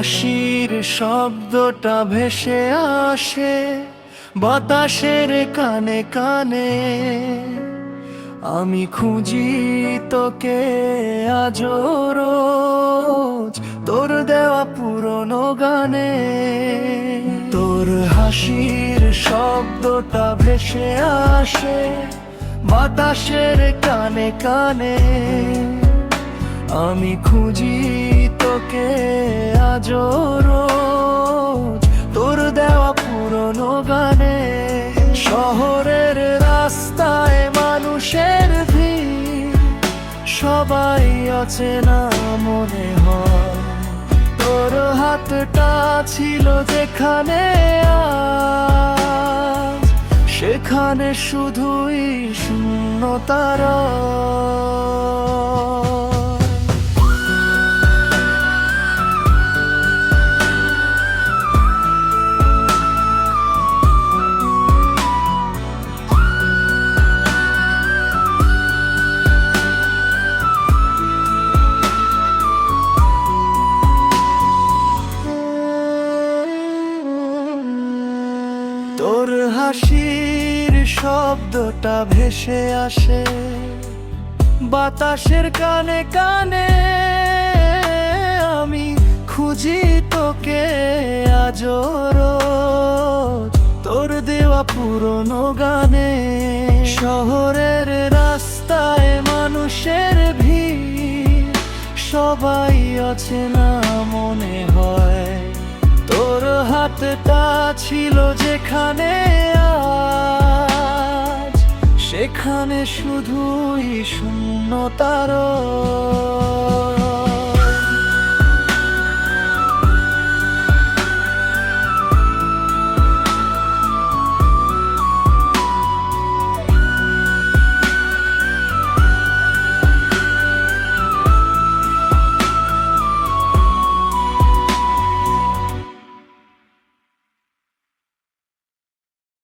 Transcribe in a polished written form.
হাসির শব্দটা ভেসে আসে বাতাসের কানে কানে। আমি খুঁজি তোকে আজও রোজ তোর দেওয়া পুরনো গানে। তোর হাসির শব্দটা ভেসে আসে বাতাসের কানে কানে। আমি খুঁজি তোকে আজও রোজ তোর দেওয়া পুরনো গানে। শহরের রাস্তায় মানুষের ভিড়, সবাই অচেনা মনে হয়। তোর হাতটা ছিল যেখানে আজ, সেখানে শুধুই শূন্যতার। তোর হাসির শব্দটা ভেসে আসে বাতাসের কানে কানে। আমি খুঁজি তোকে আজও রোজ তোর দেওয়া পুরনো গানে। শহরের রাস্তায় মানুষের ভিড়, সবাই অচেনা মনে হয়। তোর হাতটা ছিল যেখানে আজ, সেখানে শুধুই শূন্যতার।